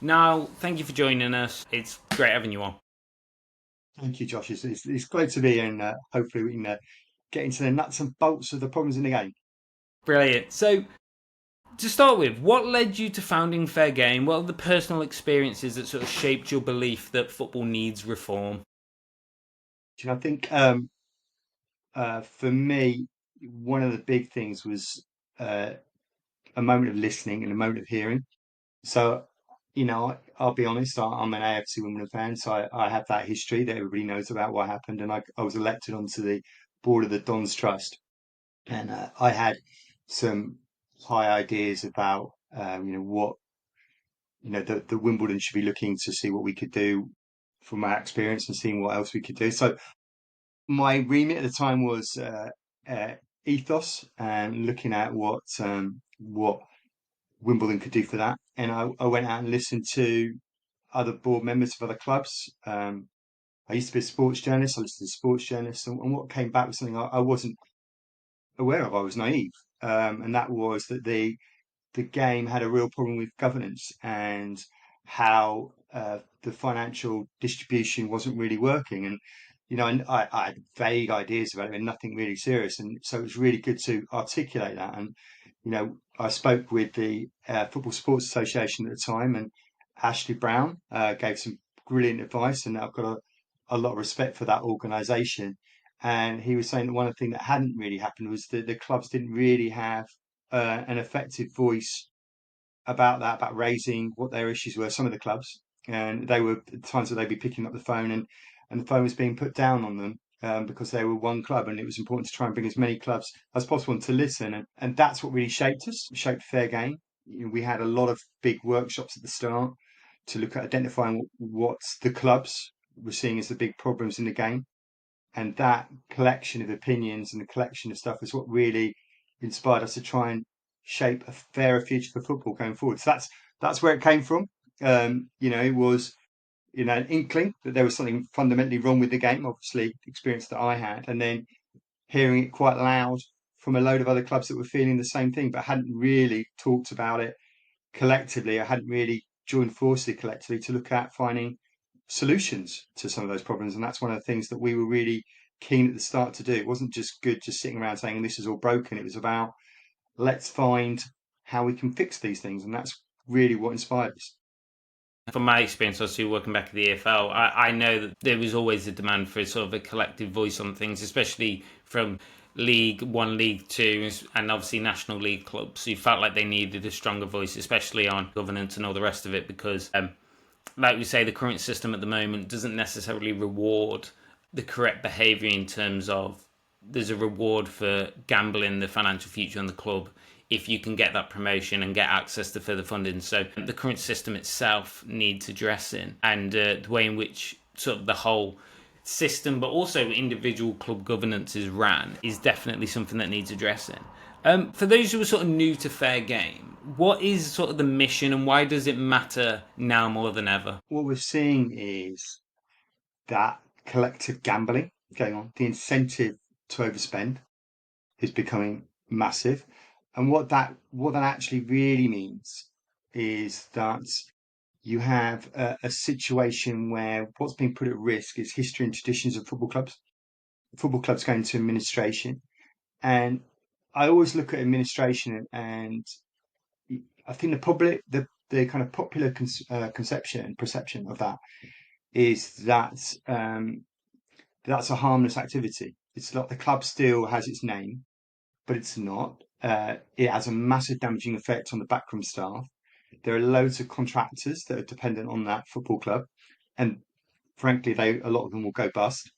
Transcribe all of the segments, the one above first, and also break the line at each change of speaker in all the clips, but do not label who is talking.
Now, thank you for joining us. It's great having you on.
Thank you, Josh. It's great to be here, and hopefully we can get into the nuts and bolts of the problems in the game.
Brilliant. So, to start with, what led you to founding Fair Game? What are the personal experiences that sort of shaped your belief that football needs reform?
I think for me, one of the big things was uh, a moment of listening and a moment of hearing. So, I'll be honest, I'm an AFC Wimbledon fan, so I have that history that everybody knows about what happened, and I was elected onto the board of the Dons Trust, and I had some high ideas about what the Wimbledon should be looking to see what we could do from our experience and seeing what else we could do. So my remit at the time was uh, ethos and looking at what Wimbledon could do for that. And I went out and listened to other board members of other clubs. I used to be a sports journalist. I listened to sports journalists, and what came back was something I wasn't aware of. I was naive, and that was that the game had a real problem with governance and how the financial distribution wasn't really working. And and I had vague ideas about it and nothing really serious. And so it was really good to articulate that. And I spoke with the Football Sports Association at the time, and Ashley Brown gave some brilliant advice, and I've got a lot of respect for that organisation. And he was saying that one of the things that hadn't really happened was that the clubs didn't really have an effective voice about raising what their issues were. Some of the clubs, and they were at times that they'd be picking up the phone, and the phone was being put down on them because they were one club, and it was important to try and bring as many clubs as possible and to listen, and that's what really shaped us, shaped Fair Game. We had a lot of big workshops at the start to look at identifying what the clubs were seeing as the big problems in the game, and that collection of opinions and the collection of stuff is what really inspired us to try and shape a fairer future for football going forward. So that's where it came from. It was an inkling that there was something fundamentally wrong with the game. Obviously, the experience that I had, and then hearing it quite loud from a load of other clubs that were feeling the same thing, but hadn't really talked about it collectively. I hadn't really joined forces collectively to look at finding solutions to some of those problems. And that's one of the things that we were really keen at the start to do. It wasn't just good just sitting around saying this is all broken. It was about let's find how we can fix these things. And that's really what inspired us.
From my experience, obviously working back at the EFL, I know that there was always a demand for sort of a collective voice on things, especially from League One, League Two, and obviously National League clubs. So you felt like they needed a stronger voice, especially on governance and all the rest of it, because like we say, the current system at the moment doesn't necessarily reward the correct behaviour in terms of there's a reward for gambling the financial future on the club if you can get that promotion and get access to further funding. So the current system itself needs addressing, and the way in which sort of the whole system, but also individual club governance is ran, is definitely something that needs addressing. For those who are sort of new to Fair Game, what is sort of the mission and why does it matter now more than ever?
What we're seeing is that collective gambling going on, the incentive to overspend is becoming massive. And what that actually really means is that you have a situation where what's being put at risk is history and traditions of football clubs. Football clubs going to administration, and I always look at administration, and I think the kind of popular conception and perception of that is that that's a harmless activity. It's not, the club still has its name, but it's not. It has a massive damaging effect on the backroom staff. There are loads of contractors that are dependent on that football club, and frankly, a lot of them will go bust.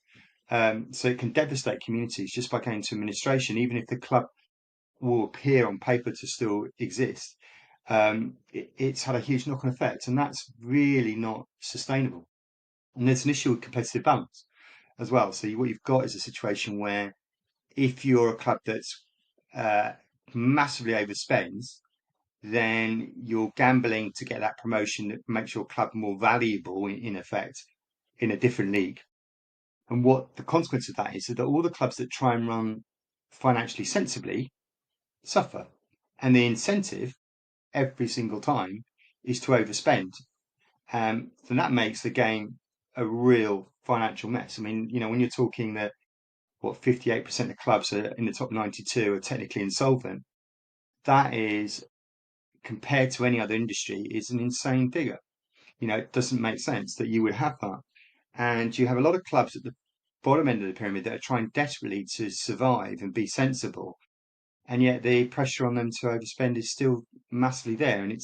So it can devastate communities just by going to administration, even if the club will appear on paper to still exist. It's had a huge knock-on effect, and that's really not sustainable. And there's an issue with competitive balance as well. So what you've got is a situation where if you're a club that's uh, massively overspends, then you're gambling to get that promotion that makes your club more valuable in effect in a different league. And what the consequence of that is that all the clubs that try and run financially sensibly suffer. And the incentive every single time is to overspend. So that makes the game a real financial mess. I mean, when you're talking that what 58% of clubs are in the top 92 are technically insolvent, that is compared to any other industry is an insane figure. It doesn't make sense that you would have that. And you have a lot of clubs at the bottom end of the pyramid that are trying desperately to survive and be sensible. And yet the pressure on them to overspend is still massively there. And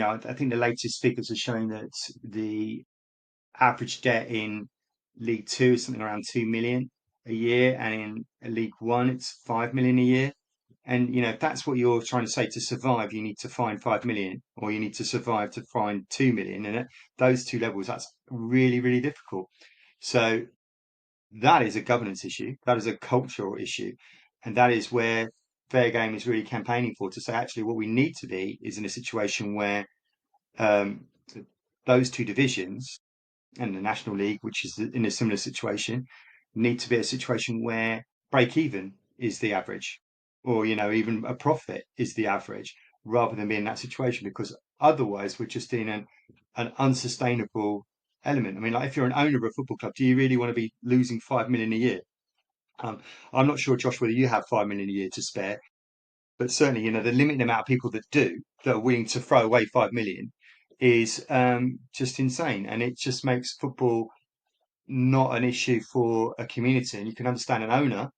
I think the latest figures are showing that the average debt in League Two is something around 2 million a year, and in League One, it's 5 million a year. And if that's what you're trying to say, to survive, you need to find 5 million, or you need to survive to find 2 million. And at those two levels, that's really, really difficult. So that is a governance issue. That is a cultural issue. And that is where Fair Game is really campaigning for, to say, actually, what we need to be is in a situation where um, those two divisions and the National League, which is in a similar situation, need to be a situation where break even is the average, or even a profit is the average, rather than being in that situation, because otherwise we're just in an unsustainable element. I mean, like, if you're an owner of a football club, do you really want to be losing 5 million a year? Um, I'm not sure, Josh, whether you have 5 million a year to spare, but certainly, the limited amount of people that are willing to throw away 5 million is just insane, and it just makes football not an issue for a community. And you can understand an owner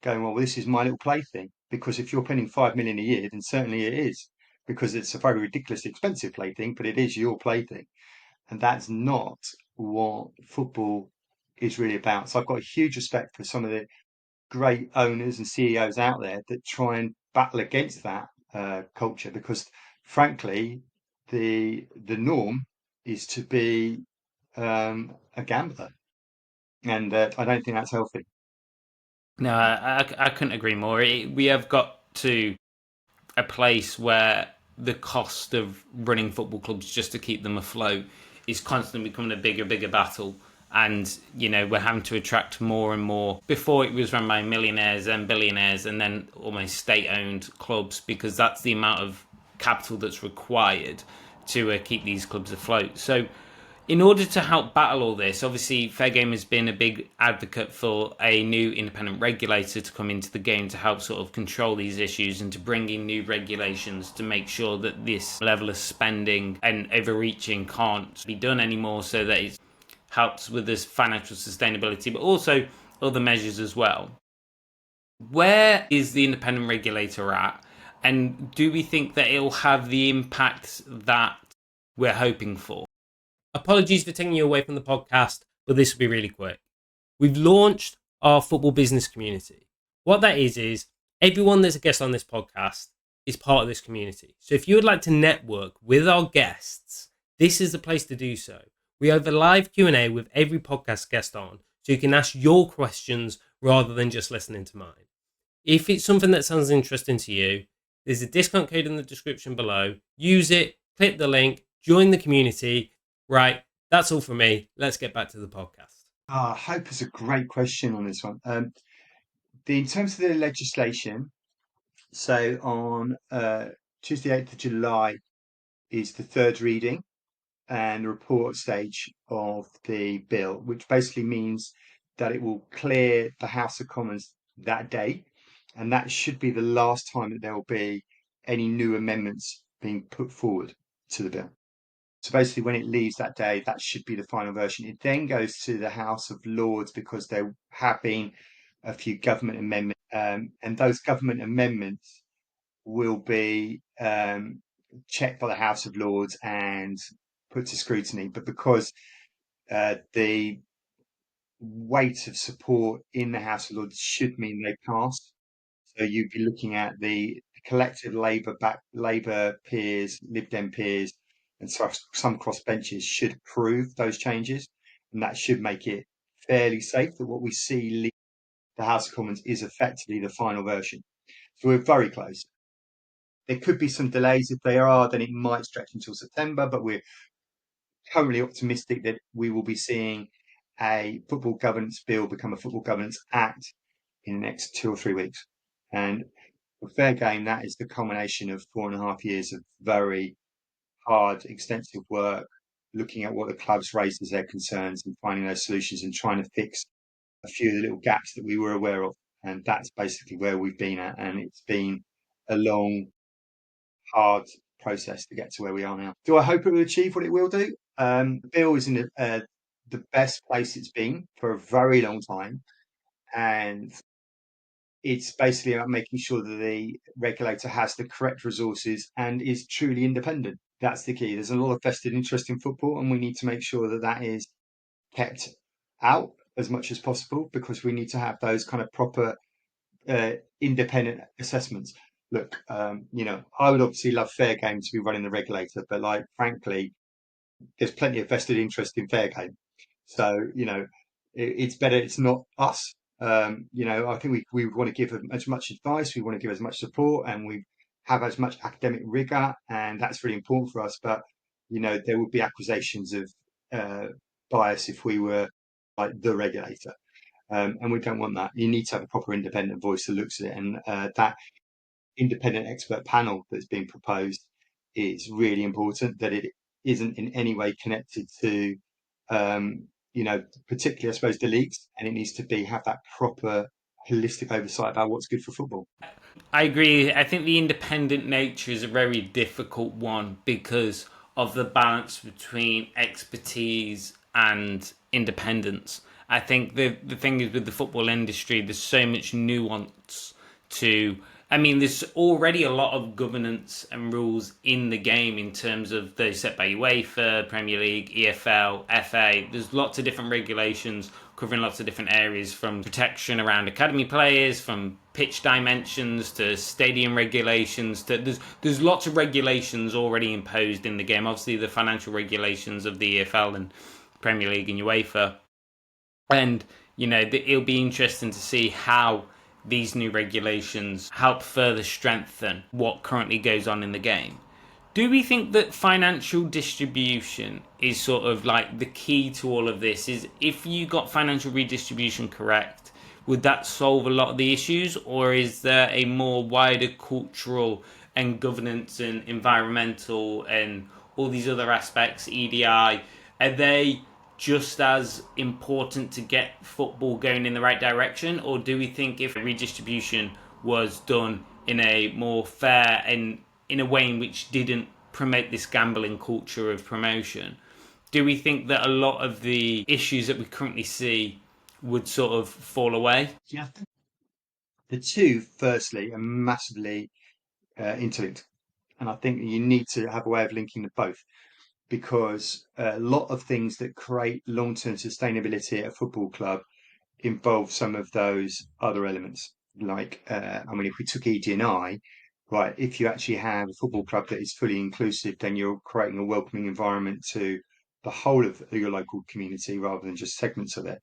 going, well, this is my little plaything. Because if you're spending 5 million a year, then certainly it is, because it's a very ridiculously expensive plaything, but it is your plaything. And that's not what football is really about. So I've got a huge respect for some of the great owners and CEOs out there that try and battle against that culture, because frankly, the norm is to be a gambler, and I don't think that's healthy.
No, I couldn't agree more. We have got to a place where the cost of running football clubs just to keep them afloat is constantly becoming a bigger battle. And, we're having to attract more and more. Before it was run by millionaires and billionaires and then almost state owned clubs, because that's the amount of capital that's required to keep these clubs afloat. So, in order to help battle all this, obviously Fair Game has been a big advocate for a new independent regulator to come into the game to help sort of control these issues and to bring in new regulations to make sure that this level of spending and overreaching can't be done anymore, so that it helps with this financial sustainability, but also other measures as well. Where is the independent regulator at? And do we think that it'll have the impact that we're hoping for?
Apologies for taking you away from the podcast, but this will be really quick. We've launched our football business community. What that is everyone that's a guest on this podcast is part of this community. So if you would like to network with our guests, this is the place to do so. We have a live Q&A with every podcast guest on, so you can ask your questions rather than just listening to mine. If it's something that sounds interesting to you, there's a discount code in the description below. Use it, click the link, join the community. Right, that's all from me. Let's get back to the podcast.
Hope is a great question on this one. In terms of the legislation, so on Tuesday, 8th of July is the third reading and the report stage of the bill, which basically means that it will clear the House of Commons that day, and that should be the last time that there will be any new amendments being put forward to the bill. So basically, when it leaves that day, that should be the final version. It then goes to the House of Lords, because there have been a few government amendments, and those government amendments will be checked by the House of Lords and put to scrutiny. But because the weight of support in the House of Lords should mean they pass, so you'd be looking at the collective Labour peers, Lib Dem peers, and some crossbenchers should approve those changes, and that should make it fairly safe that what we see leave the House of Commons is effectively the final version. So we're very close. There could be some delays. If they are, then it might stretch until September, but we're currently optimistic that we will be seeing a football governance bill become a football governance act in the next 2 or 3 weeks. And for Fair Game, that is the culmination of 4.5 years of very hard, extensive work, looking at what the clubs raised as their concerns and finding those solutions and trying to fix a few of the little gaps that we were aware of. And that's basically where we've been at. And it's been a long, hard process to get to where we are now. Do I hope it will achieve what it will do? The bill is in the best place it's been for a very long time. And it's basically about making sure that the regulator has the correct resources and is truly independent. That's the key. There's a lot of vested interest in football, and we need to make sure that that is kept out as much as possible, because we need to have those kind of proper independent assessments. Look, I would obviously love fair game to be running the regulator, but like, frankly, there's plenty of vested interest in fair game. So, it's better it's not us. I think we want to give as much advice, we want to give as much support, and we have as much academic rigor, and that's really important for us. But, there would be accusations of bias if we were like the regulator. And we don't want that. You need to have a proper independent voice that looks at it. And that independent expert panel that's being proposed is really important, that it isn't in any way connected to, particularly, I suppose, the leagues. And it needs to have that proper holistic oversight about what's good for football.
I agree. I think the independent nature is a very difficult one because of the balance between expertise and independence. I think the thing is with the football industry, there's so much nuance to. I mean, there's already a lot of governance and rules in the game in terms of those set by UEFA, Premier League, EFL, FA. There's lots of different regulations covering lots of different areas, from protection around academy players, from pitch dimensions to stadium regulations. There's lots of regulations already imposed in the game. Obviously, the financial regulations of the EFL and Premier League and UEFA. And, it'll be interesting to see how these new regulations help further strengthen what currently goes on in the game. Do we think that financial distribution is sort of like the key to all of this? Is if you got financial redistribution correct, would that solve a lot of the issues? Or is there a more wider cultural and governance and environmental and all these other aspects, EDI, are they just as important to get football going in the right direction? Or do we think if redistribution was done in a more fair and in a way in which didn't promote this gambling culture of promotion, do we think that a lot of the issues that we currently see would sort of fall away?
Yeah, I think the two, firstly, are massively interlinked. And I think you need to have a way of linking the both, because a lot of things that create long-term sustainability at a football club involve some of those other elements. Like, if we took ED&I, right, if you actually have a football club that is fully inclusive, then you're creating a welcoming environment to the whole of your local community rather than just segments of it.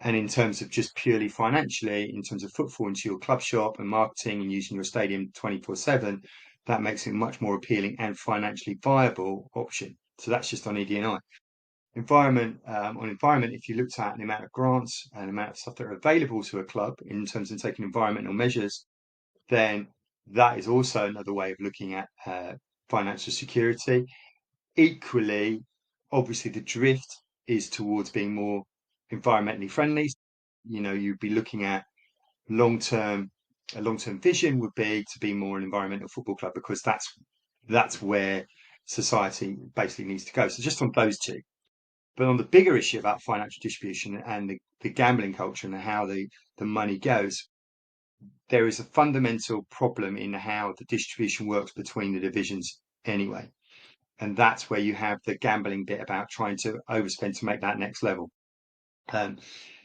And in terms of just purely financially, in terms of footfall into your club shop and marketing and using your stadium 24/7, that makes it a much more appealing and financially viable option. So that's just on ED&I. On environment, if you looked at the amount of grants and the amount of stuff that are available to a club in terms of taking environmental measures, then that is also another way of looking at financial security. Equally, obviously, the drift is towards being more environmentally friendly. You'd be looking at a long-term vision would be to be more an environmental football club, because that's where society basically needs to go. So just on those two. But on the bigger issue about financial distribution and the gambling culture and how the money goes, there is a fundamental problem in how the distribution works between the divisions anyway. And that's where you have the gambling bit about trying to overspend to make that next level.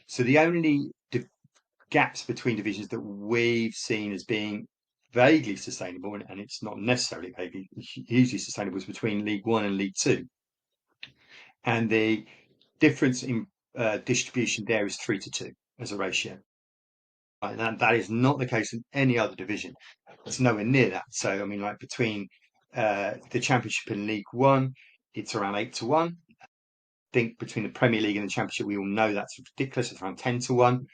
So the only gaps between divisions that we've seen as being vaguely sustainable, and it's not necessarily vaguely, hugely sustainable, is between League One and League Two. And the difference in distribution there is 3-2 as a ratio. Right, that is not the case in any other division. It's nowhere near that. So, between the Championship and League One, it's around 8-1. I think between the Premier League and the Championship, we all know that's ridiculous. It's around 10-1.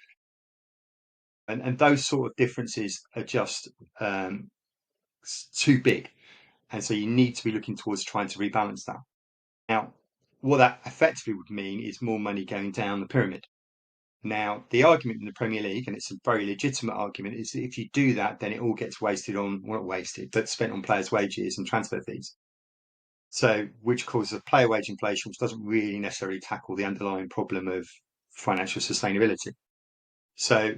And those sort of differences are just too big. And so you need to be looking towards trying to rebalance that. Now, what that effectively would mean is more money going down the pyramid. Now, the argument in the Premier League, and it's a very legitimate argument, is that if you do that, then it all gets wasted on, well, not wasted, but spent on players' wages and transfer fees. So, which causes a player wage inflation, which doesn't really necessarily tackle the underlying problem of financial sustainability. So,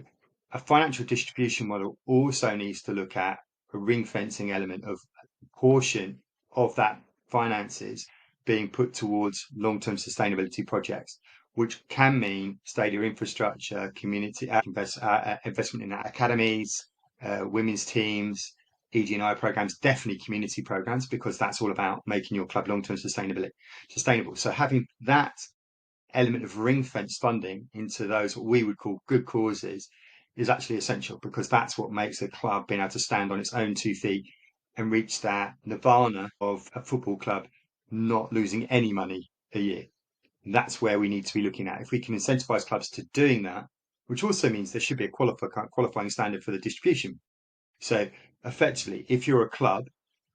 a financial distribution model also needs to look at a ring fencing element of a portion of that finances being put towards long-term sustainability projects, which can mean stadium infrastructure, community investment in academies, women's teams, ED&I programs, definitely community programs, because that's all about making your club long-term sustainable. So having that element of ring fence funding into those what we would call good causes is actually essential, because that's what makes a club being able to stand on its own 2 feet and reach that nirvana of a football club not losing any money a year. That's where we need to be looking at. If we can incentivize clubs to doing that, which also means there should be a qualifying standard for the distribution. So effectively, if you're a club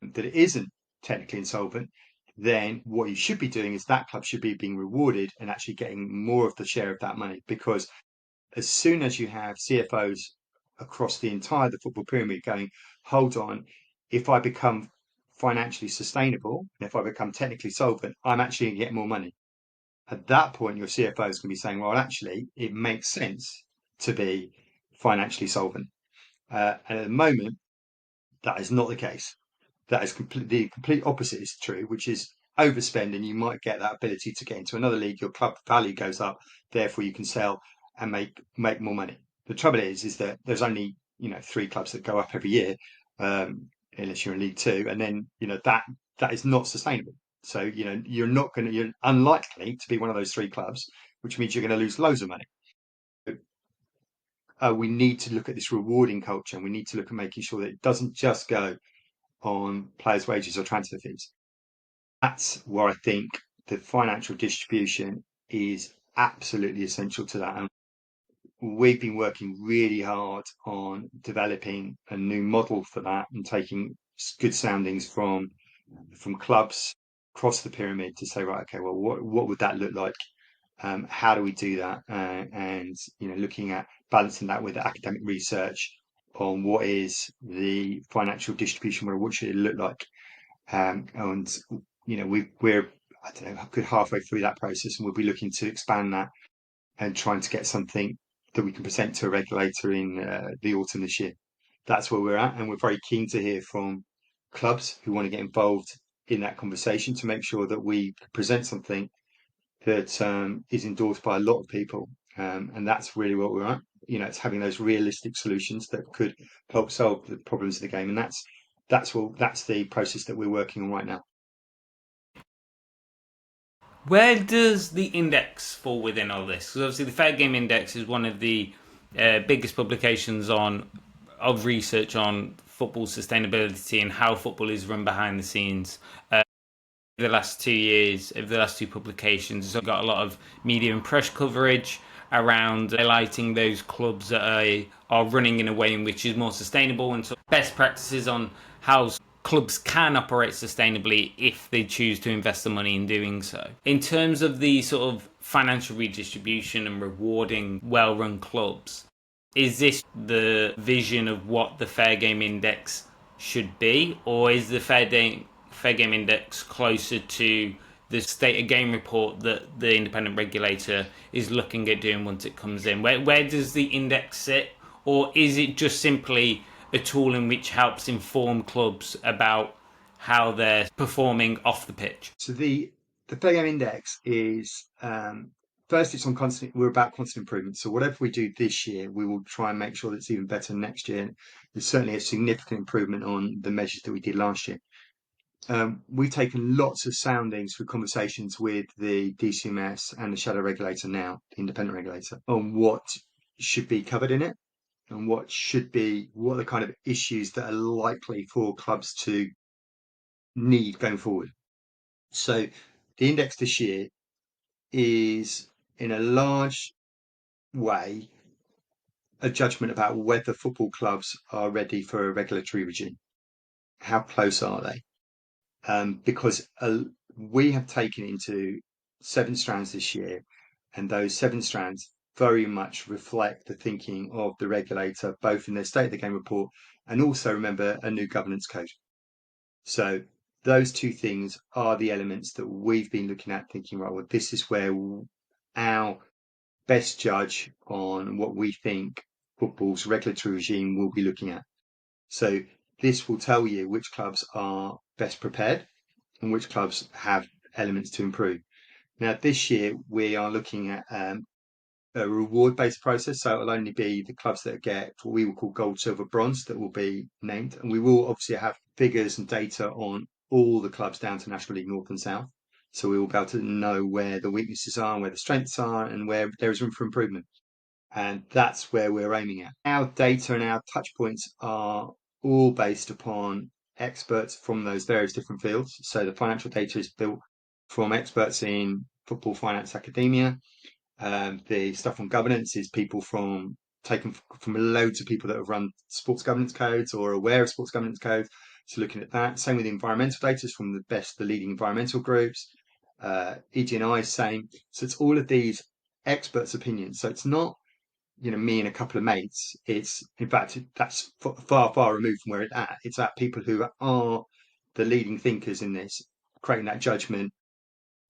that isn't technically insolvent, then what you should be doing is that club should be being rewarded and actually getting more of the share of that money. Because as soon as you have CFOs across the entire the football pyramid going, hold on, if I become financially sustainable, if I become technically solvent, I'm actually going to get more money. At that point, your CFO is going to be saying, well, actually, it makes sense to be financially solvent. And at the moment, that is not the case. That is the complete opposite is true, which is overspend, and you might get that ability to get into another league. Your club value goes up, therefore you can sell and make more money. The trouble is that there's only 3 clubs that go up every year, unless you're in League Two, and then that is not sustainable. So you're unlikely to be one of those 3 clubs, which means you're going to lose loads of money. We need to look at this rewarding culture, and we need to look at making sure that it doesn't just go on players' wages or transfer fees. That's where I think the financial distribution is absolutely essential to that. And we've been working really hard on developing a new model for that and taking good soundings from clubs across the pyramid to say, right, okay, well, what would that look like? How do we do that? And looking at balancing that with academic research on what is the financial distribution model, what should it look like? And we're I don't know, a good halfway through that process, and we'll be looking to expand that and trying to get something that we can present to a regulator in the autumn this year. That's where we're at, and we're very keen to hear from clubs who want to get involved in that conversation to make sure that we present something that is endorsed by a lot of people, and that's really what we're at. It's having those realistic solutions that could help solve the problems of the game, and that's the process that we're working on right now.
Where does the index fall within all this? Because obviously the Fair Game Index is one of the biggest publications of research on football sustainability and how football is run behind the scenes. The last 2 years, of the last 2 publications, it's got a lot of media and press coverage around highlighting those clubs that are running in a way in which is more sustainable, and best practices on how clubs can operate sustainably if they choose to invest the money in doing so. In terms of the sort of financial redistribution and rewarding well-run clubs, is this the vision of what the Fair Game Index should be, or is the Fair Game Index closer to the state of game report that the independent regulator is looking at doing once it comes in? Where does the index sit, or is it just simply a tool in which helps inform clubs about how they're performing off the pitch?
So the Fair Game Index is first, it's on constant. We're about constant improvement. So whatever we do this year, we will try and make sure that it's even better next year. There's certainly a significant improvement on the measures that we did last year. We've taken lots of soundings through conversations with the DCMS and the shadow regulator now, the independent regulator, on what should be covered in it and what are the kind of issues that are likely for clubs to need going forward. So the index this year is in a large way a judgment about whether football clubs are ready for a regulatory regime. How close are they? Because we have taken into 7 strands this year, and those 7 strands very much reflect the thinking of the regulator, both in their State of the Game report and also, remember, a new governance code. So those two things are the elements that we've been looking at, thinking, right, well, this is where our best judge on what we think football's regulatory regime will be looking at. So this will tell you which clubs are best prepared and which clubs have elements to improve. Now, this year we are looking at a reward-based process, so it'll only be the clubs that get what we will call gold, silver, bronze that will be named, and we will obviously have figures and data on all the clubs down to National League North and South. So we will be able to know where the weaknesses are, where the strengths are, and where there is room for improvement. And that's where we're aiming at. Our data and our touch points are all based upon experts from those various different fields. So the financial data is built from experts in football finance academia. The stuff on governance is people taken from loads of people that have run sports governance codes or are aware of sports governance codes. So looking at that. Same with environmental data is from the leading environmental groups. EG&I, same. So it's all of these experts' opinions. So it's not me and a couple of mates. It's, in fact, that's far, far removed from where it's at. It's at people who are the leading thinkers in this, creating that judgment,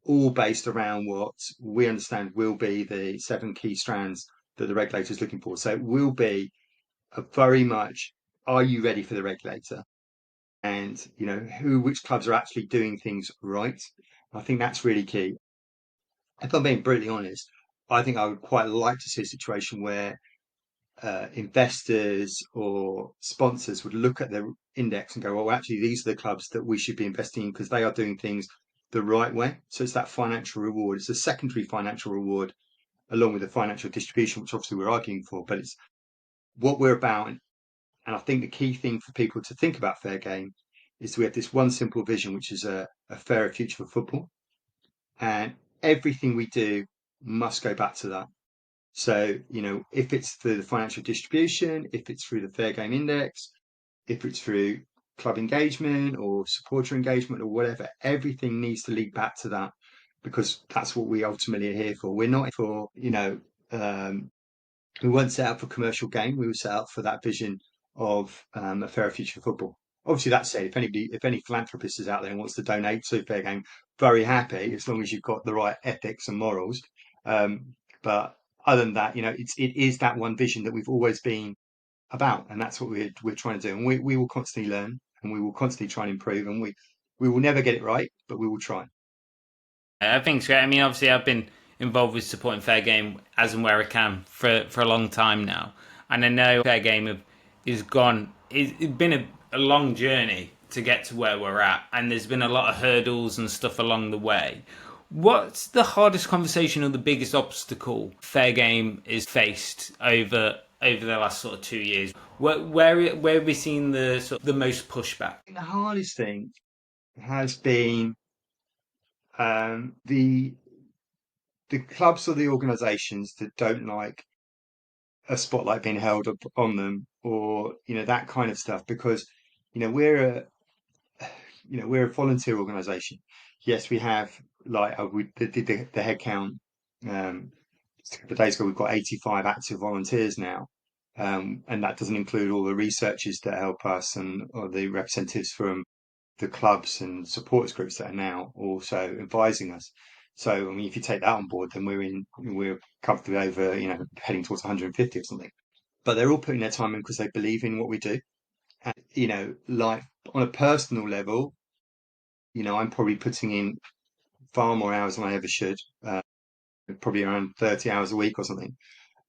all based around what we understand will be the 7 key strands that the regulator is looking for. So it will be a very much, are you ready for the regulator? And, which clubs are actually doing things right? I think that's really key. If I'm being brutally honest, I think I would quite like to see a situation where investors or sponsors would look at their index and go, well, actually, these are the clubs that we should be investing in because they are doing things the right way. So it's that financial reward. It's a secondary financial reward along with the financial distribution, which obviously we're arguing for, but it's what we're about. And I think the key thing for people to think about fair game is we have this one simple vision, which is a fairer future for football. And everything we do must go back to that. So, if it's through the financial distribution, if it's through the Fair Game Index, if it's through club engagement or supporter engagement or whatever, everything needs to lead back to that because that's what we ultimately are here for. We're not for, we weren't set out for commercial gain. We were set out for that vision of a fairer future for football. Obviously, that said, if any philanthropist is out there and wants to donate to Fair Game, very happy as long as you've got the right ethics and morals. But other than that, it is that one vision that we've always been about, and that's what we're trying to do. And we will constantly learn, and we will constantly try and improve, and we will never get it right, but we will try.
I think it's great. I mean, obviously, I've been involved with supporting Fair Game as and where I can for a long time now, and I know Fair Game is gone. It's been a long journey to get to where we're at, and there's been a lot of hurdles and stuff along the way. What's the hardest conversation or the biggest obstacle Fair Game is faced over the last sort of 2 years? Where have we seen the most pushback?
The hardest thing has been the clubs or the organisations that don't like a spotlight being held up on them, or that kind of stuff, because we're a volunteer organisation. Yes, we have we did the head count a couple of days ago. We've got 85 active volunteers now, and that doesn't include all the researchers that help us and or the representatives from the clubs and supporters groups that are now also advising us. So, I mean, if you take that on board, then we're comfortably over, heading towards 150 or something. But they're all putting their time in because they believe in what we do. And, like on a personal level, I'm probably putting in far more hours than I ever should, probably around 30 hours a week or something,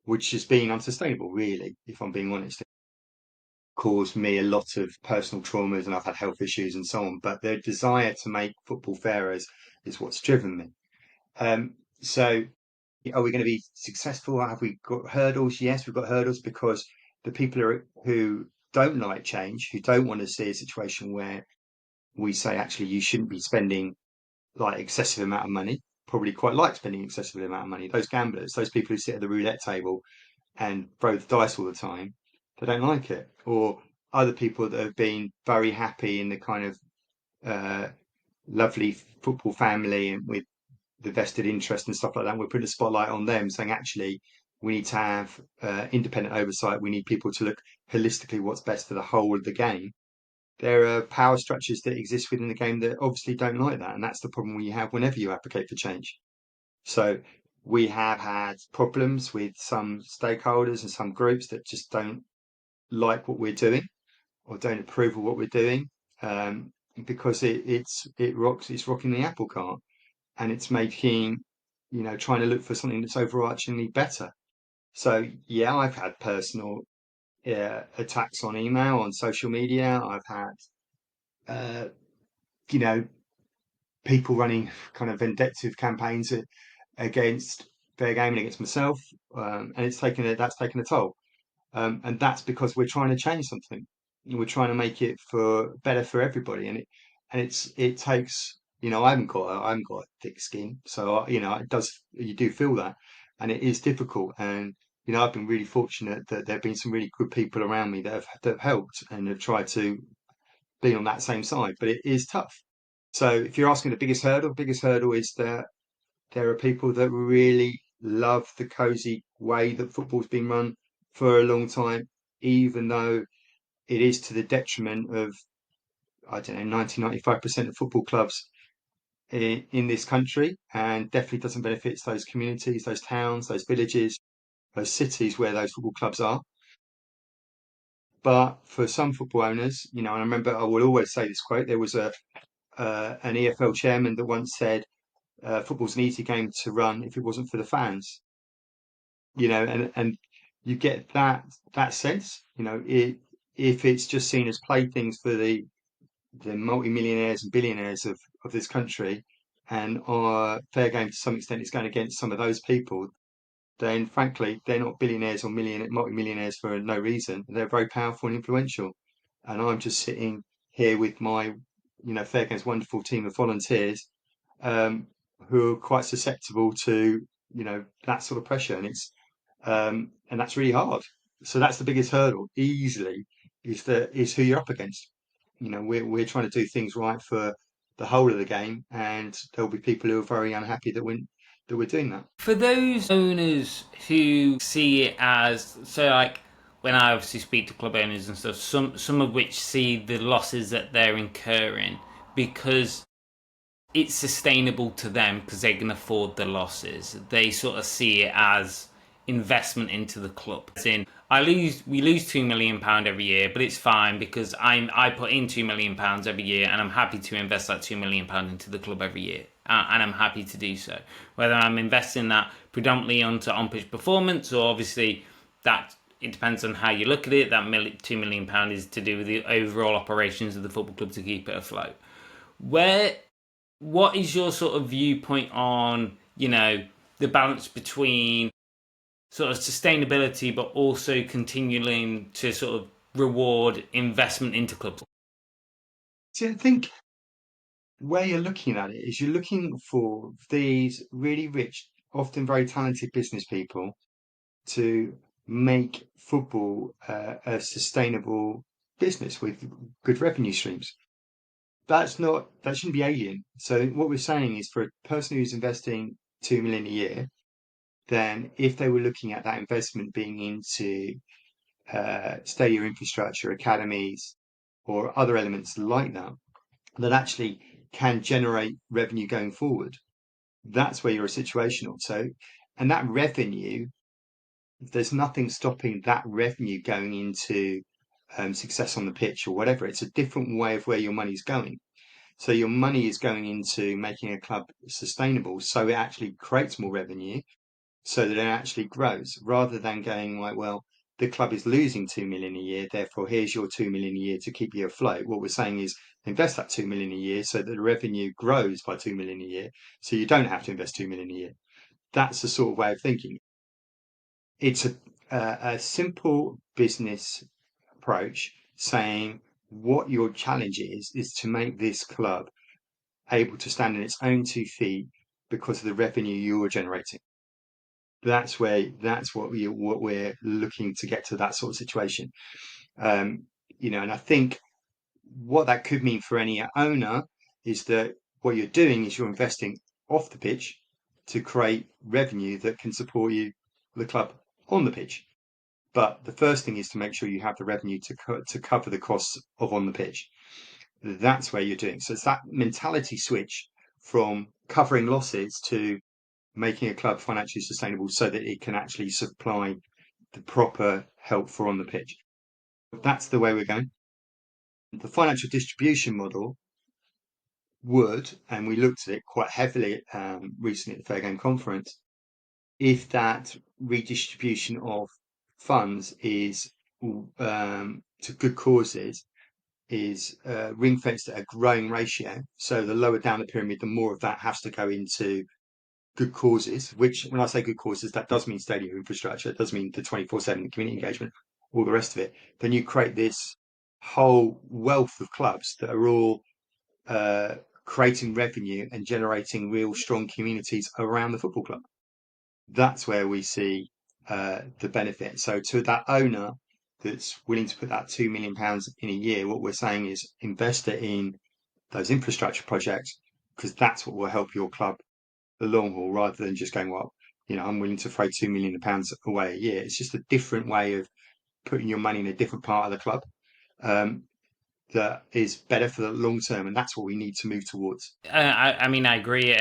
which has been unsustainable, really, if I'm being honest. Caused me a lot of personal traumas and I've had health issues and so on. But the desire to make football fairer is what's driven me. So are we going to be successful? Have we got hurdles? Yes, we've got hurdles because the people who don't like change, who don't want to see a situation where we say, actually, you shouldn't be spending like excessive amount of money, probably quite like spending excessive amount of money. Those gamblers, those people who sit at the roulette table and throw the dice all the time, they don't like it. Or other people that have been very happy in the kind of lovely football family and with the vested interest and stuff like that. We're putting a spotlight on them, saying actually we need to have independent oversight. We need people to look holistically what's best for the whole of the game. There are power structures that exist within the game that obviously don't like that, and that's the problem we have whenever you advocate for change. So we have had problems with some stakeholders and some groups that just don't like what we're doing or don't approve of what we're doing, because it's rocking the apple cart, and it's making, trying to look for something that's overarchingly better. So yeah, I've had personal attacks on email, on social media. I've had uh, you know people running kind of vindictive campaigns against fair gaming, against myself, and that's taken a toll. And that's because we're trying to change something. We're trying to make it for better for everybody, it takes. I haven't got a thick skin, so it does. You do feel that, and it is difficult. And I've been really fortunate that there've been some really good people around me that have helped and have tried to be on that same side. But it is tough. So if you're asking the biggest hurdle is that there are people that really love the cozy way that football's been run for a long time, even though it is to the detriment of, I don't know, 95% of football clubs in this country, and definitely doesn't benefit those communities, those towns, those villages, those cities where those football clubs are. But for some football owners, and I remember I will always say this quote, there was an EFL chairman that once said, football's an easy game to run if it wasn't for the fans. And you get that sense, if it's just seen as playthings for the multimillionaires and billionaires of this country, and our fair game to some extent is going against some of those people, then frankly they're not billionaires or multimillionaires for no reason. They're very powerful and influential, and I'm just sitting here with my fair game's wonderful team of volunteers, um, who are quite susceptible to that sort of pressure, and that's really hard. So that's the biggest hurdle, easily, is who you're up against. We're trying to do things right for the whole of the game, and there'll be people who are very unhappy that we're doing that.
For those owners who see it as, so like when I obviously speak to club owners and stuff, some of which see the losses that they're incurring because it's sustainable to them because they can afford the losses. They sort of see it as investment into the club. As in, we lose £2 million every year, but it's fine because I put in £2 million every year, and I'm happy to invest that £2 million into the club every year, and I'm happy to do so. Whether I'm investing that predominantly onto on-pitch performance, or obviously that it depends on how you look at it. That £2 million is to do with the overall operations of the football club to keep it afloat. What is your sort of viewpoint on, the balance between sort of sustainability, but also continuing to sort of reward investment into clubs?
See, I think where you're looking at it is you're looking for these really rich, often very talented business people to make football a sustainable business with good revenue streams. That shouldn't be alien. So what we're saying is, for a person who's investing 2 million a year, then if they were looking at that investment being into stadium infrastructure, academies, or other elements like that actually can generate revenue going forward, that's where you're situational. So, and that revenue, there's nothing stopping that revenue going into success on the pitch or whatever. It's a different way of where your money's going. So your money is going into making a club sustainable, so it actually creates more revenue, so that it actually grows, rather than going like, well, the club is losing 2 million a year, therefore here's your 2 million a year to keep you afloat. What we're saying is invest that 2 million a year so that the revenue grows by 2 million a year, so you don't have to invest 2 million a year. That's the sort of way of thinking. It's a simple business approach, saying what your challenge is to make this club able to stand on its own 2 feet because of the revenue you're generating. That's what we're looking to get to, that sort of situation. And I think what that could mean for any owner is that what you're doing is you're investing off the pitch, to create revenue that can support you, the club, on the pitch. But the first thing is to make sure you have the revenue to cover the costs of on the pitch. That's where you're doing. So it's that mentality switch from covering losses to making a club financially sustainable so that it can actually supply the proper help for on the pitch. That's the way we're going. The financial distribution model would, and we looked at it quite heavily recently at the Fair Game Conference, if that redistribution of funds is to good causes, is ring fenced at a growing ratio. So the lower down the pyramid, the more of that has to go into good causes, which when I say good causes, that does mean stadium infrastructure, it does mean the 24/7 community engagement, all the rest of it. Then you create this whole wealth of clubs that are all creating revenue and generating real strong communities around the football club. That's where we see the benefit. So to that owner that's willing to put that £2 million in a year, what we're saying is invest it in those infrastructure projects, because that's what will help your club the long haul, rather than just going, well, I'm willing to throw £2 million away a year. It's just a different way of putting your money in a different part of the club that is better for the long term, and that's what we need to move towards.
I mean, I agree.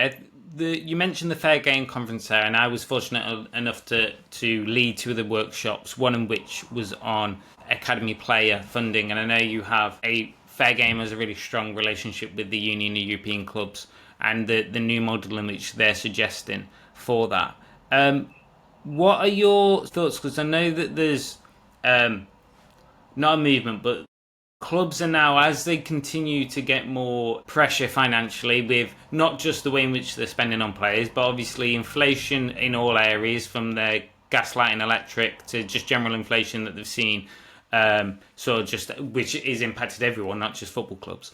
You mentioned the Fair Game Conference there, and I was fortunate enough to lead two of the workshops, one in which was on academy player funding, and I know you have Fair Game has a really strong relationship with the Union of European Clubs and the new model in which they're suggesting for that. What are your thoughts? Because I know that there's not a movement, but clubs are now, as they continue to get more pressure financially with not just the way in which they're spending on players, but obviously inflation in all areas, from their gas, light and electric to just general inflation that they've seen, which is impacted everyone, not just football clubs.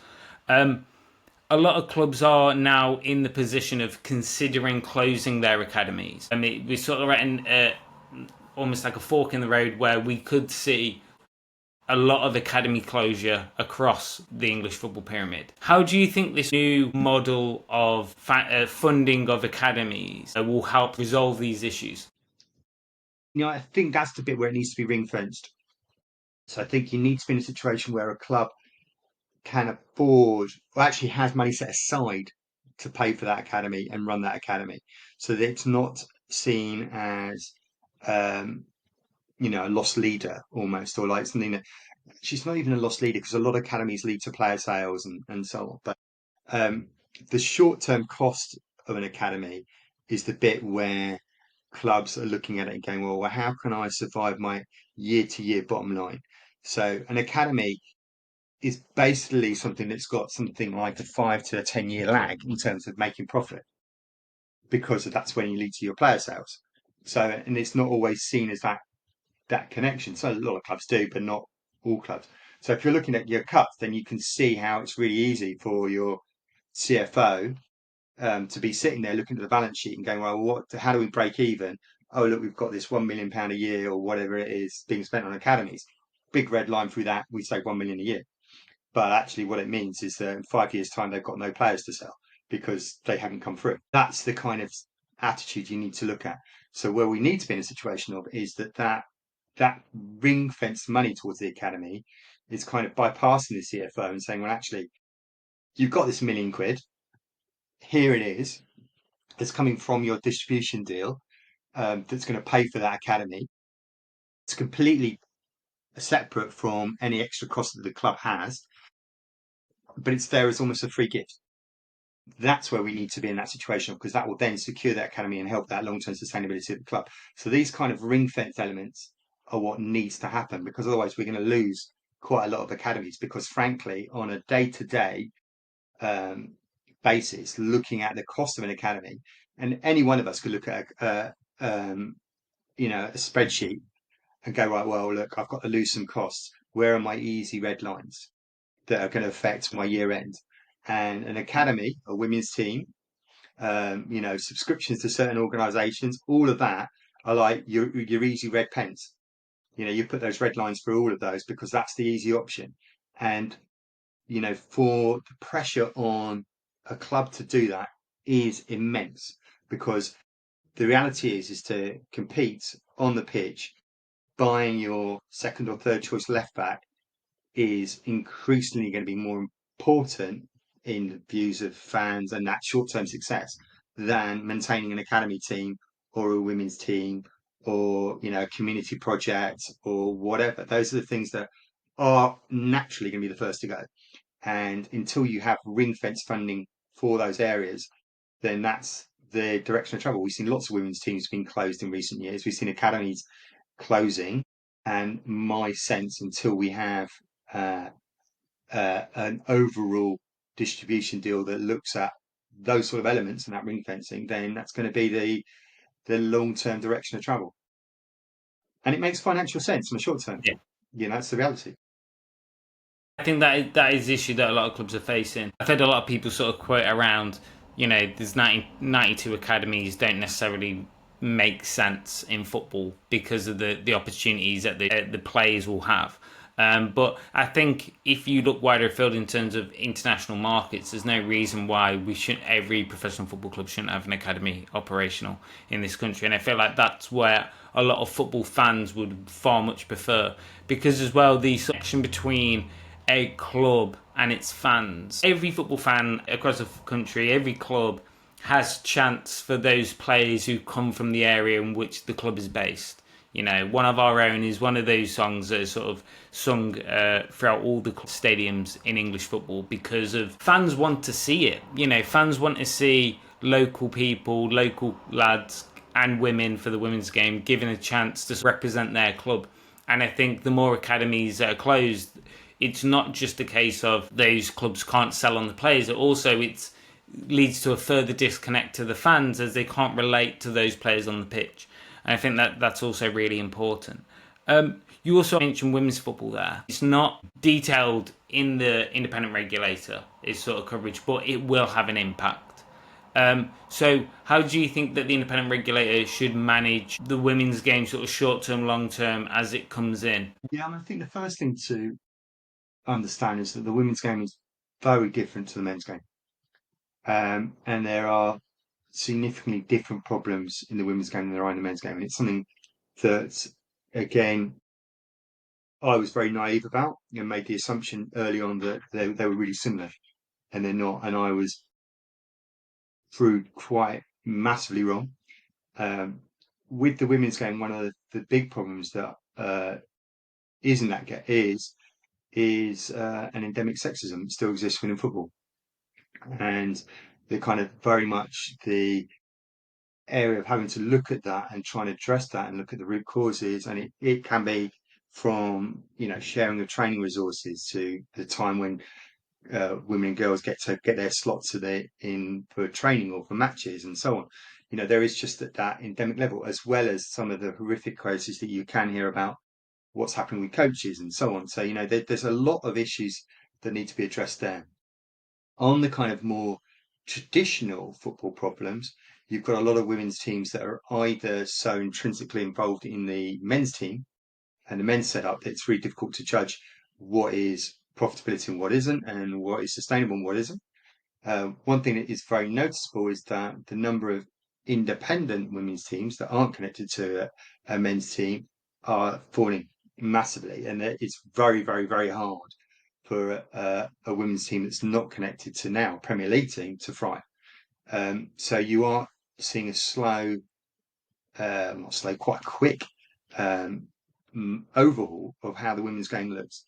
A lot of clubs are now in the position of considering closing their academies. I mean, we're sort of at almost like a fork in the road where we could see a lot of academy closure across the English football pyramid. How do you think this new model of funding of academies will help resolve these issues?
I think that's the bit where it needs to be ring fenced. So I think you need to be in a situation where a club can afford, or actually has money set aside to pay for that academy and run that academy, so that it's not seen as a lost leader almost, or like something that she's not even a lost leader, because a lot of academies lead to player sales and so on. But the short-term cost of an academy is the bit where clubs are looking at it and going, well, how can I survive my year-to-year bottom line? So an academy is basically something that's got something like a 5 to 10 year lag in terms of making profit, because that's when you lead to your player sales. So, and it's not always seen as that connection. So a lot of clubs do, but not all clubs. So if you're looking at your cuts, then you can see how it's really easy for your CFO to be sitting there looking at the balance sheet and going, well, how do we break even? Oh, look, we've got this £1 million a year or whatever it is being spent on academies. Big red line through that, we save 1 million a year. But actually what it means is that in 5 years' time, they've got no players to sell because they haven't come through. That's the kind of attitude you need to look at. So where we need to be in a situation of is that ring fenced money towards the academy is kind of bypassing the CFO and saying, well, actually, you've got this £1 million. Here it is. It's coming from your distribution deal that's going to pay for that academy. It's completely separate from any extra cost that the club has, but it's there as almost a free gift. That's where we need to be in that situation, because that will then secure that academy and help that long-term sustainability of the club. So these kind of ring-fence elements are what needs to happen, because otherwise we're going to lose quite a lot of academies, because frankly, on a day-to-day basis, looking at the cost of an academy, and any one of us could look at a spreadsheet and go, right, well, look, I've got to lose some costs. Where are my easy red lines that are going to affect my year end? And an academy, a women's team, subscriptions to certain organisations, all of that are like your easy red pens. You put those red lines for all of those because that's the easy option. And for the pressure on a club to do that is immense, because the reality is to compete on the pitch. Buying your second or third choice left back is increasingly going to be more important in the views of fans and that short term success than maintaining an academy team or a women's team or a community project or whatever. Those are the things that are naturally going to be the first to go. And until you have ring fence funding for those areas, then that's the direction of travel. We've seen lots of women's teams being closed in recent years. We've seen academies closing. And my sense, until we have an overall distribution deal that looks at those sort of elements and that ring fencing, then that's going to be the long term direction of travel. And it makes financial sense in the short term.
Yeah.
That's the reality.
I think that is the issue that a lot of clubs are facing. I've heard a lot of people sort of quote around, there's 92 academies don't necessarily make sense in football because of the opportunities that the players will have. But I think if you look wider afield in terms of international markets, there's no reason why every professional football club shouldn't have an academy operational in this country. And I feel like that's where a lot of football fans would far much prefer, because as well, the section between a club and its fans. Every football fan across the country, every club has chance for those players who come from the area in which the club is based. One of our own is one of those songs that is sort of sung throughout all the stadiums in English football because of fans want to see it. Fans want to see local people, local lads and women for the women's game given a chance to represent their club. And I think the more academies that are closed, it's not just a case of those clubs can't sell on the players. It leads to a further disconnect to the fans as they can't relate to those players on the pitch. And I think that's also really important. You also mentioned women's football there. It's not detailed in the independent regulator, its sort of coverage, but it will have an impact. So how do you think that the independent regulator should manage the women's game sort of short-term, long-term as it comes in?
Yeah, I think the first thing to understand is that the women's game is very different to the men's game. And there are significantly different problems in the women's game than there are in the men's game. And it's something that, again, I was very naive about and made the assumption early on that they were really similar, and they're not. And I was proved quite massively wrong. With the women's game, one of the big problems that isn't that is an endemic sexism that still exists within football, and the kind of very much the area of having to look at that and trying to address that and look at the root causes. And it can be from sharing of training resources to the time when women and girls get to get their slots in for training or for matches and so on. There is just at that endemic level, as well as some of the horrific cases that you can hear about what's happening with coaches and so on. So there's a lot of issues that need to be addressed there. On the kind of more traditional football problems, you've got a lot of women's teams that are either so intrinsically involved in the men's team and the men's setup that it's really difficult to judge what is profitability and what isn't, and what is sustainable and what isn't. One thing that is very noticeable is that the number of independent women's teams that aren't connected to a men's team are falling massively, and it's very, very, very hard for a women's team that's not connected to now Premier League team to thrive. So you are seeing a slow, not slow, quite quick overhaul of how the women's game looks.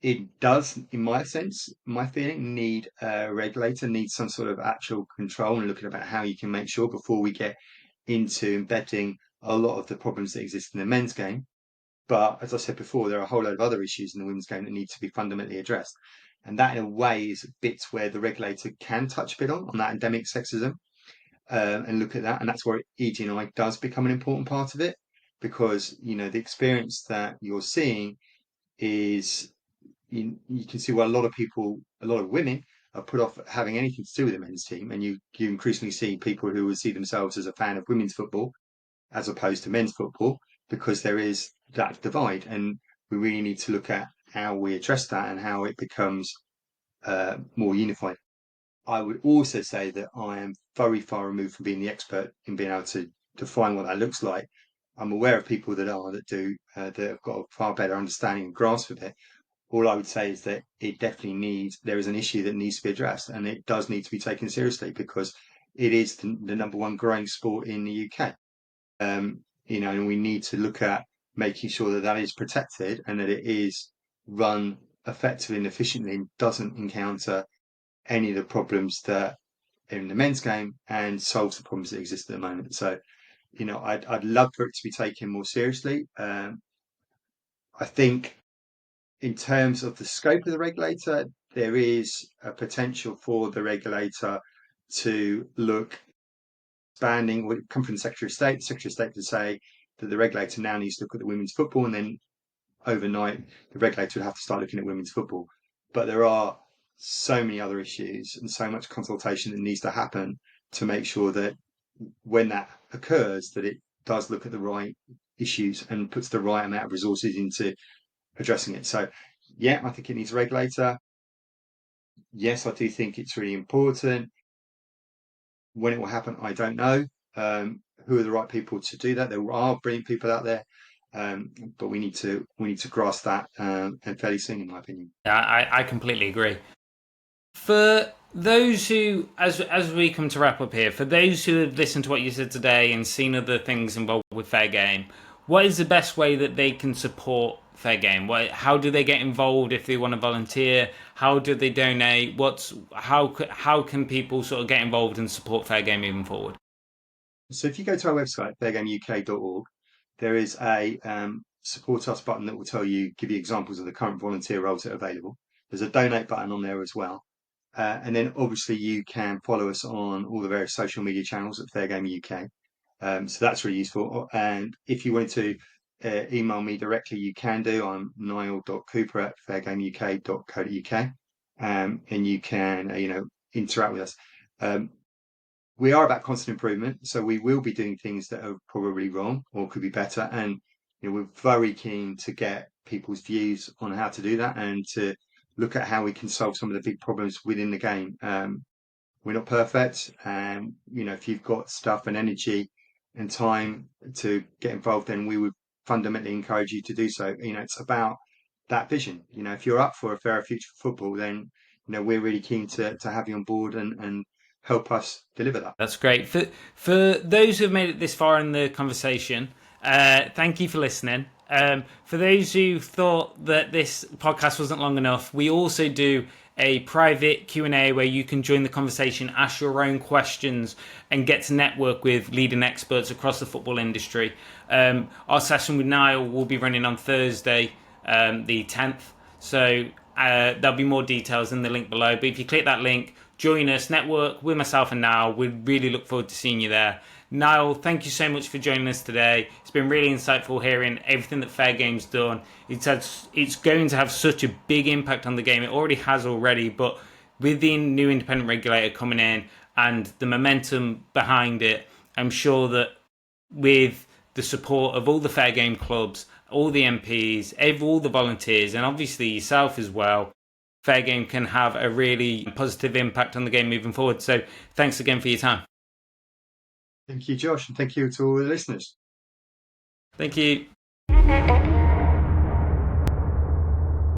It does, in my sense, my feeling, need a regulator, needs some sort of actual control and looking about how you can make sure before we get into embedding a lot of the problems that exist in the men's game. But as I said before, there are a whole load of other issues in the women's game that need to be fundamentally addressed. And that, in a way, is bits where the regulator can touch a bit on that endemic sexism and look at that. And that's where ED&I does become an important part of it, because, the experience that you're seeing is you can see why a lot of women are put off having anything to do with the men's team. And you increasingly see people who would see themselves as a fan of women's football as opposed to men's football, because there is that divide, and we really need to look at how we address that and how it becomes more unified. I would also say that I am very far removed from being the expert in being able to define what that looks like. I'm aware of people that do, that have got a far better understanding and grasp of it. All I would say is that it definitely there is an issue that needs to be addressed, and it does need to be taken seriously because it is the number one growing sport in the UK. And we need to look at making sure that that is protected and that it is run effectively and efficiently and doesn't encounter any of the problems that are in the men's game and solves the problems that exist at the moment. So, I'd love for it to be taken more seriously. I think in terms of the scope of the regulator, there is a potential for the regulator to look expanding, would come from the Secretary of State. The Secretary of State to say that the regulator now needs to look at the women's football, and then overnight the regulator would have to start looking at women's football. But there are so many other issues and so much consultation that needs to happen to make sure that when that occurs, that it does look at the right issues and puts the right amount of resources into addressing it. So, yeah, I think it needs a regulator. Yes, I do think it's really important. When it will happen, I don't know. Who are the right people to do that? There are brilliant people out there, but we need to grasp that and fairly soon, in my opinion.
Yeah, I completely agree. For those who, as we come to wrap up here, for those who have listened to what you said today and seen other things involved with Fair Game, what is the best way that they can support Fair Game? How do they get involved if they want to volunteer? How do they donate? How can people sort of get involved and support Fair Game moving forward?
So if you go to our website, fairgameuk.org, there is a support us button that will give you examples of the current volunteer roles that are available. There's a donate button on there as well. And then obviously you can follow us on all the various social media channels at Fair Game UK. So that's really useful. And if you wanted to email me directly, you can do. I'm niall.cooper@fairgameuk.co.uk. And you can, interact with us. We are about constant improvement, so we will be doing things that are probably wrong or could be better. And we're very keen to get people's views on how to do that and to look at how we can solve some of the big problems within the game. We're not perfect, and if you've got stuff and energy and time to get involved, then we would fundamentally encourage you to do so. It's about that vision. If you're up for a fairer future for football, then we're really keen to have you on board and help us deliver that.
That's great. For those who have made it this far in the conversation, thank you for listening. For those who thought that this podcast wasn't long enough, we also do a private Q&A where you can join the conversation, ask your own questions, and get to network with leading experts across the football industry. Our session with Niall will be running on Thursday, the 10th. So there'll be more details in the link below. But if you click that link, join us, network with myself and Niall. We really look forward to seeing you there. Niall, thank you so much for joining us today. It's been really insightful hearing everything that Fair Game's done. It's going to have such a big impact on the game. It already has already, but with the new independent regulator coming in and the momentum behind it, I'm sure that with the support of all the Fair Game clubs, all the MPs, all the volunteers, and obviously yourself as well, Fair Game can have a really positive impact on the game moving forward. So thanks again for your time.
Thank you, Josh, and thank you to all the listeners.
Thank you.